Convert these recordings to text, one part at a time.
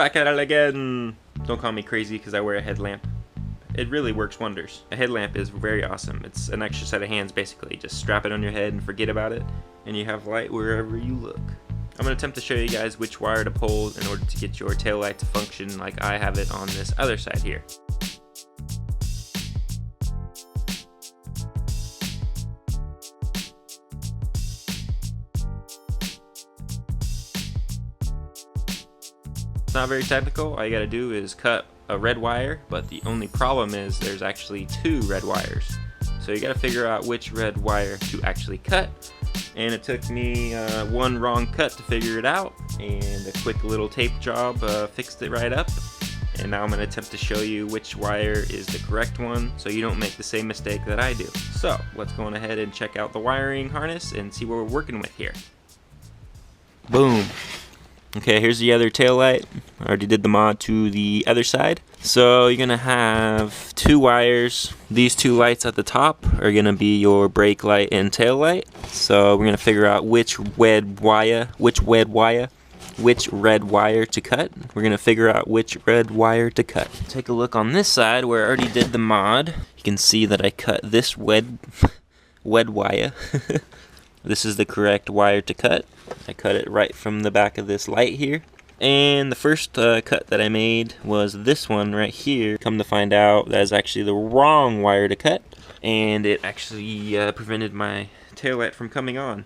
back at it again. Don't call me crazy because I wear a headlamp. It really works wonders. A headlamp is very awesome. It's an extra set of hands basically. Just strap it on your head and forget about it, and you have light wherever you look. I'm going to attempt to show you guys which wire to pull in order to get your tail light to function like I have it on this other side here. It's not very technical. All you gotta do is cut a red wire, but the only problem is there's actually two red wires. So you gotta figure out which red wire to actually cut. And it took me one wrong cut to figure it out, and a quick little tape job fixed it right up. And now I'm gonna attempt to show you which wire is the correct one so you don't make the same mistake that I do. So let's go on ahead and check out the wiring harness and see what we're working with here. Boom. Okay, here's the other tail light. I already did the mod to the other side. So you're gonna have two wires. These two lights at the top are gonna be your brake light and tail light. So we're gonna figure out which red wire to cut. We're gonna figure out which red wire to cut. Take a look on this side where I already did the mod. You can see that I cut this red wire. This is the correct wire to cut. I cut it right from the back of this light here. And the first cut that I made was this one right here. Come to find out that is actually the wrong wire to cut. And it actually prevented my taillight from coming on.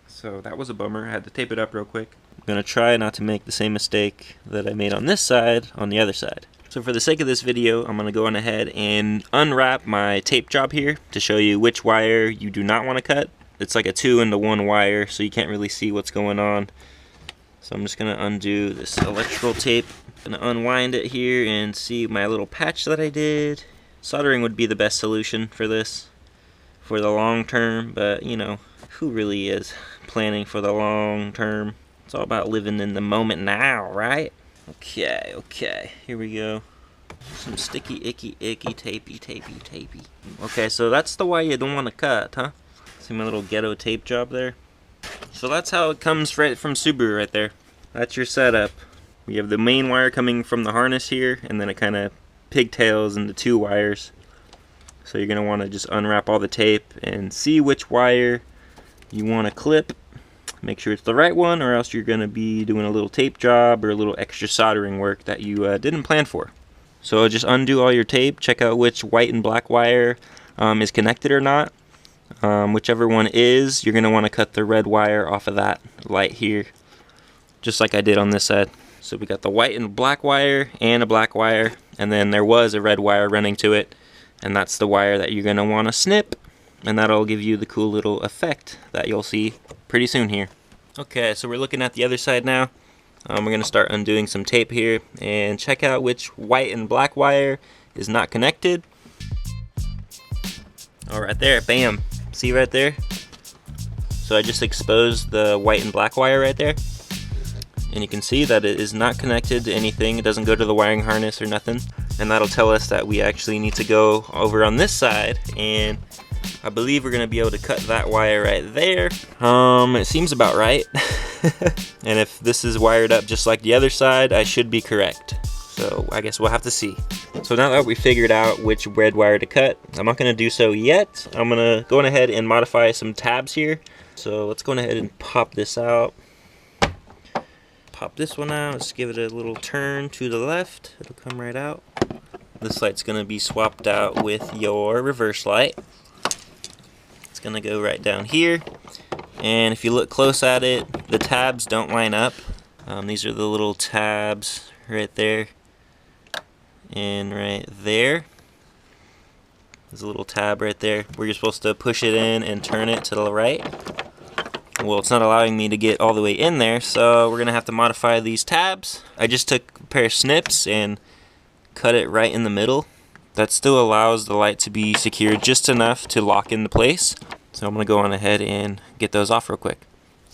So that was a bummer. I had to tape it up real quick. I'm gonna try not to make the same mistake that I made on this side on the other side. So for the sake of this video, I'm gonna go on ahead and unwrap my tape job here to show you which wire you do not want to cut. It's like a 2-in-1 wire, so you can't really see what's going on. So I'm just gonna undo this electrical tape. I'm gonna unwind it here and see my little patch that I did. Soldering would be the best solution for this, for the long term, but you know, who really is planning for the long term? It's all about living in the moment now, right? Okay, here we go. Some sticky, icky, tapey. Okay, so that's the wire you don't want to cut, huh? See my little ghetto tape job there? So that's how it comes right from Subaru right there. That's your setup. We have the main wire coming from the harness here, and then it kind of pigtails into two wires. So you're going to want to just unwrap all the tape and see which wire you want to clip. Make sure it's the right one, or else you're going to be doing a little tape job or a little extra soldering work that you didn't plan for. So just undo all your tape, check out which white and black wire is connected or not. Whichever one is, you're going to want to cut the red wire off of that light here, just like I did on this side. So we got the white and black wire and a black wire, and then there was a red wire running to it, and that's the wire that you're going to want to snip, and that'll give you the cool little effect that you'll see pretty soon here. Okay, so we're looking at the other side now. We're going to start undoing some tape here and check out which white and black wire is not connected. All right there, bam. See right there? So I just exposed the white and black wire right there. And you can see that it is not connected to anything. It doesn't go to the wiring harness or nothing. And that'll tell us that we actually need to go over on this side. And I believe we're going to be able to cut that wire right there. It seems about right. And if this is wired up just like the other side, I should be correct. So I guess we'll have to see. So now that we figured out which red wire to cut, I'm not going to do so yet. I'm going to go on ahead and modify some tabs here. So let's go on ahead and pop this out. Pop this one out. Let's give it a little turn to the left. It'll come right out. This light's going to be swapped out with your reverse light. It's going to go right down here. And if you look close at it, the tabs don't line up. These are the little tabs right there. And right there, there's a little tab right there where you're supposed to push it in and turn it to the right. Well, it's not allowing me to get all the way in there, so we're gonna have to modify these tabs. I just took a pair of snips and cut it right in the middle. That still allows the light to be secured just enough to lock into place. So I'm gonna go on ahead and get those off real quick.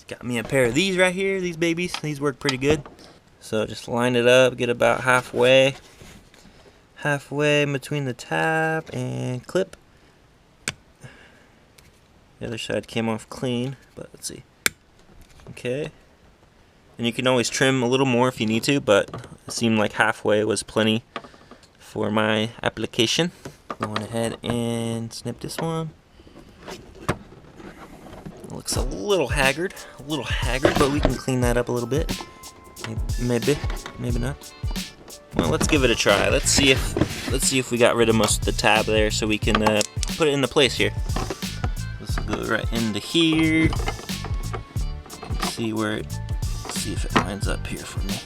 Got me a pair of these right here, these babies. These work pretty good. So just line it up, get about halfway between the tab and clip. The other side came off clean, but let's see. Okay. And you can always trim a little more if you need to, but It seemed like halfway was plenty for my application. Going ahead and snip this one. It looks a little haggard, but we can clean that up a little bit. Maybe not. Well, let's give it a try. Let's see if we got rid of most of the tab there, so we can put it into place here. This will go right into here. See if it lines up here for me.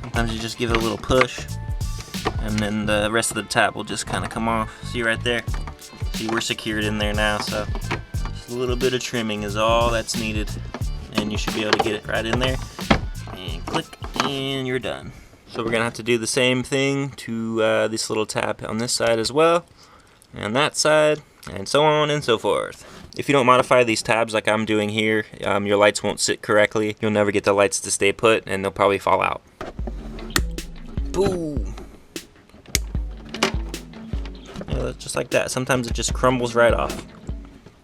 Sometimes you just give it a little push, and then the rest of the tab will just kind of come off. See right there? See, we're secured in there now, so just a little bit of trimming is all that's needed, and you should be able to get it right in there. And click, and you're done. So we're gonna have to do the same thing to this little tab on this side as well, and that side, and so on and so forth. If you don't modify these tabs like I'm doing here, your lights won't sit correctly. You'll never get the lights to stay put, and they'll probably fall out. Boom! Yeah, just like that. Sometimes it just crumbles right off.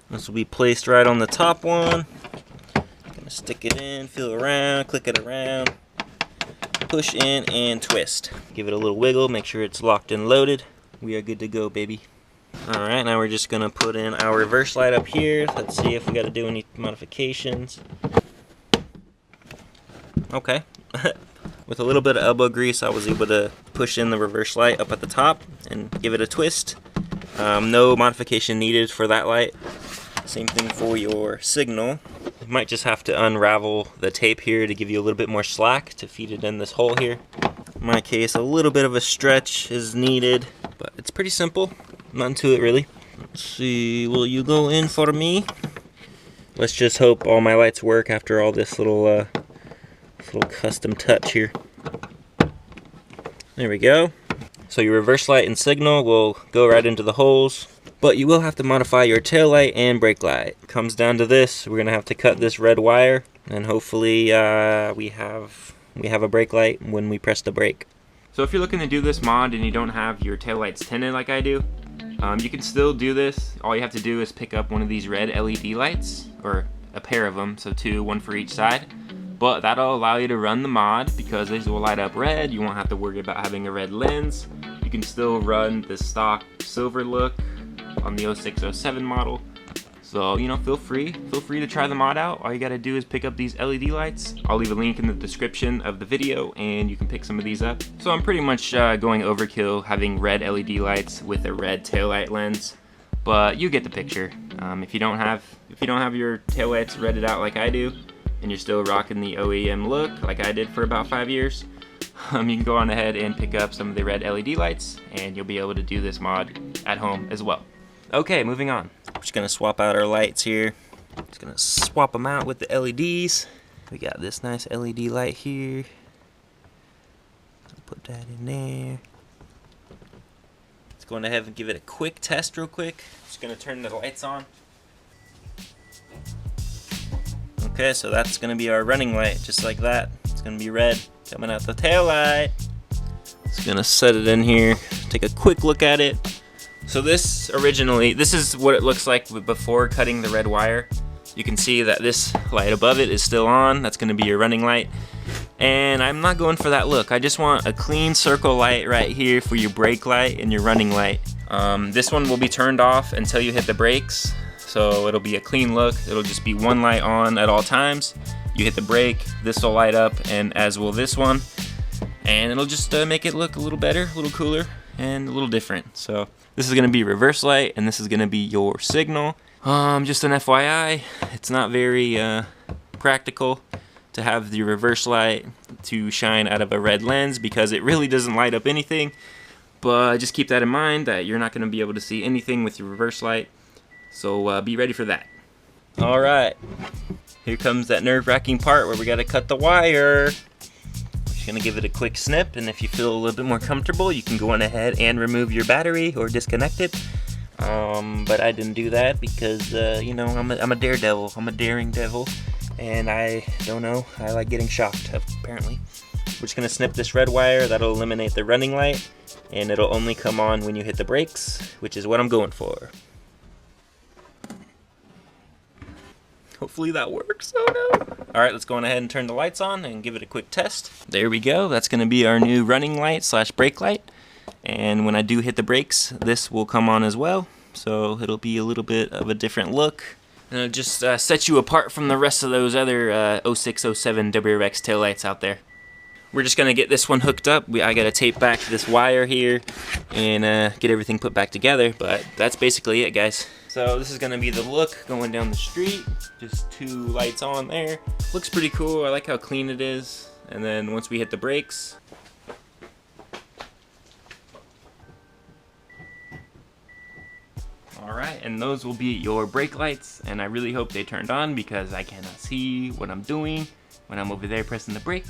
This will be placed right on the top one. Gonna stick it in, feel around, click it around, push in and twist. Give it a little wiggle, make sure it's locked and loaded. We are good to go, baby. Alright, now we're just gonna put in our reverse light up here. Let's see if we gotta do any modifications. Okay. With a little bit of elbow grease, I was able to push in the reverse light up at the top and give it a twist. No modification needed for that light. Same thing for your signal. You might just have to unravel the tape here to give you a little bit more slack to feed it in this hole here. In my case, a little bit of a stretch is needed, but it's pretty simple. Nothing to it really. Let's see, will you go in for me? Let's just hope all my lights work after all this little custom touch here. There we go. So your reverse light and signal will go right into the holes, but you will have to modify your tail light and brake light. Comes down to this, we're gonna have to cut this red wire, and hopefully we have a brake light when we press the brake. So if you're looking to do this mod and you don't have your taillights tinted like I do, you can still do this. All you have to do is pick up one of these red LED lights, or a pair of them, so two, one for each side. But that'll allow you to run the mod because these will light up red. You won't have to worry about having a red lens. You can still run the stock silver look on the 0607 model. So, you know, feel free to try the mod out. All you gotta do is pick up these LED lights. I'll leave a link in the description of the video and you can pick some of these up. So I'm pretty much going overkill having red LED lights with a red taillight lens, but you get the picture. If you don't have your taillights redded out like I do, and you're still rocking the OEM look like I did for about 5 years, you can go on ahead and pick up some of the red LED lights and you'll be able to do this mod at home as well. Okay, moving on. We're just gonna swap out our lights here. Just gonna swap them out with the LEDs. We got this nice LED light here. Put that in there. Let's go on ahead and give it a quick test real quick. Just gonna turn the lights on. Okay, so that's gonna be our running light, just like that. It's gonna be red coming out the tail light. Just gonna set it in here, take a quick look at it. So this is what it looks like before cutting the red wire. You can see that this light above it is still on. That's gonna be your running light. And I'm not going for that look. I just want a clean circle light right here for your brake light and your running light. This one will be turned off until you hit the brakes. So it'll be a clean look. It'll just be one light on at all times. You hit the brake, this will light up, and as will this one. And it'll just make it look a little better, a little cooler, and a little different. So this is gonna be reverse light, and this is gonna be your signal. Just an FYI, it's not very practical to have the reverse light to shine out of a red lens because it really doesn't light up anything. But just keep that in mind that you're not gonna be able to see anything with your reverse light. So be ready for that. All right, here comes that nerve-wracking part where we gotta cut the wire. Just gonna give it a quick snip, and if you feel a little bit more comfortable, you can go on ahead and remove your battery or disconnect it. But I didn't do that because you know, I'm a daredevil. I'm a daring devil, and I don't know. I like getting shocked. Apparently, we're just gonna snip this red wire. That'll eliminate the running light, and it'll only come on when you hit the brakes, which is what I'm going for. Hopefully that works. Oh no. Alright, let's go on ahead and turn the lights on and give it a quick test. There we go. That's going to be our new running light / brake light. And when I do hit the brakes, this will come on as well. So it'll be a little bit of a different look. And it'll just set you apart from the rest of those other 06, 07 WRX taillights out there. We're just going to get this one hooked up. I got to tape back this wire here and get everything put back together. But that's basically it, guys. So this is going to be the look going down the street. Just 2 lights on there. Looks pretty cool. I like how clean it is. And then once we hit the brakes, alright, and those will be your brake lights. And I really hope they turned on because I cannot see what I'm doing when I'm over there pressing the brake.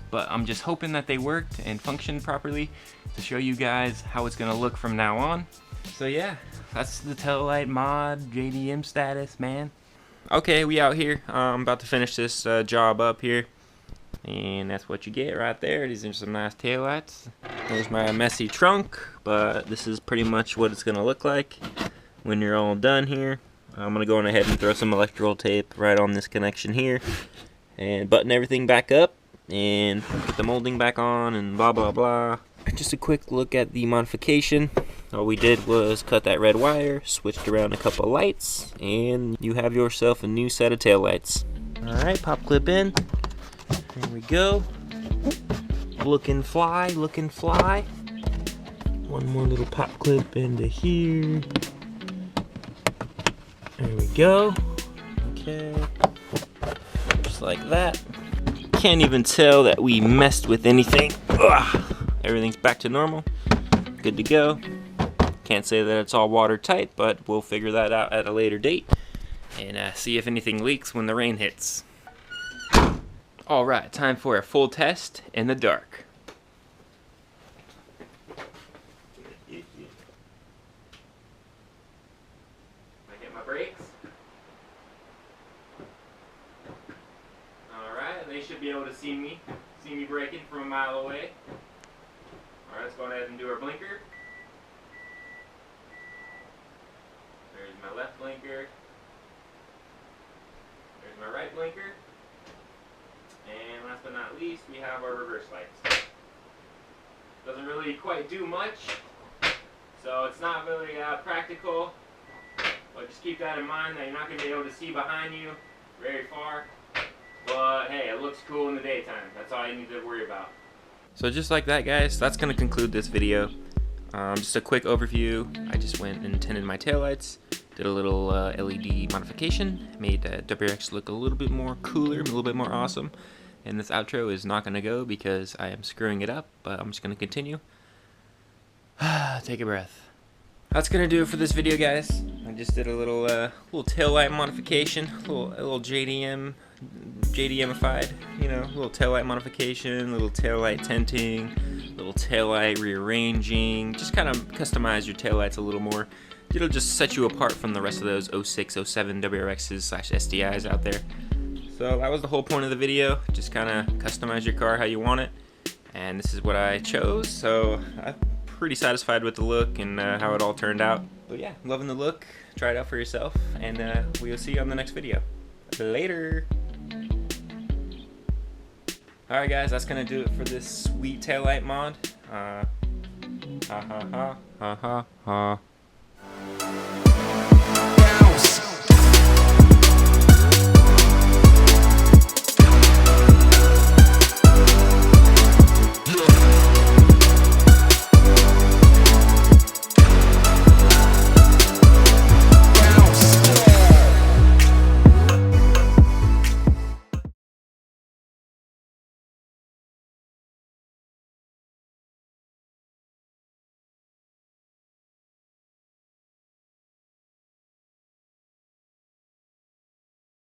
But I'm just hoping that they worked and functioned properly to show you guys how it's going to look from now on. So yeah, that's the tail light mod JDM status, man. Okay, we out here. I'm about to finish this job up here. And that's what you get right there. These are some nice taillights. There's my messy trunk, but this is pretty much what it's going to look like when you're all done here. I'm going to go on ahead and throw some electrical tape right on this connection here and button everything back up and put the molding back on and blah blah blah. Just a quick look at the modification. All we did was cut that red wire, switched around a couple lights, and you have yourself a new set of taillights. Alright, pop clip in. There we go. Looking fly, looking fly. One more little pop clip into here. There we go. Okay. Just like that. Can't even tell that we messed with anything. Ugh. Everything's back to normal. Good to go. Can't say that it's all watertight, but we'll figure that out at a later date and see if anything leaks when the rain hits. Alright, time for a full test in the dark. I get my brakes. Alright, they should be able to see me braking from a mile away. Alright, let's go ahead and do our blinker. There's my left blinker. There's my right blinker. And last but not least, we have our reverse lights. Doesn't really quite do much, so it's not really practical. But just keep that in mind that you're not going to be able to see behind you very far. But hey, it looks cool in the daytime. That's all you need to worry about. So just like that, guys, that's going to conclude this video. Just a quick overview. I just went and tinted my taillights, did a little LED modification, made WRX look a little bit more cooler, a little bit more awesome. And this outro is not going to go because I am screwing it up, but I'm just going to continue. Take a breath. That's going to do it for this video, guys. I just did a little taillight modification, a little JDM-ified, you know, little taillight modification, little taillight tinting, little taillight rearranging, just kind of customize your taillights a little more. It'll just set you apart from the rest of those 06, 07 WRXs / SDIs out there. So that was the whole point of the video, just kind of customize your car how you want it. And this is what I chose, so I'm pretty satisfied with the look and how it all turned out. But yeah, loving the look. Try it out for yourself, and we'll see you on the next video. Later! Alright guys, that's gonna do it for this sweet taillight mod. Ha ha ha ha ha ha.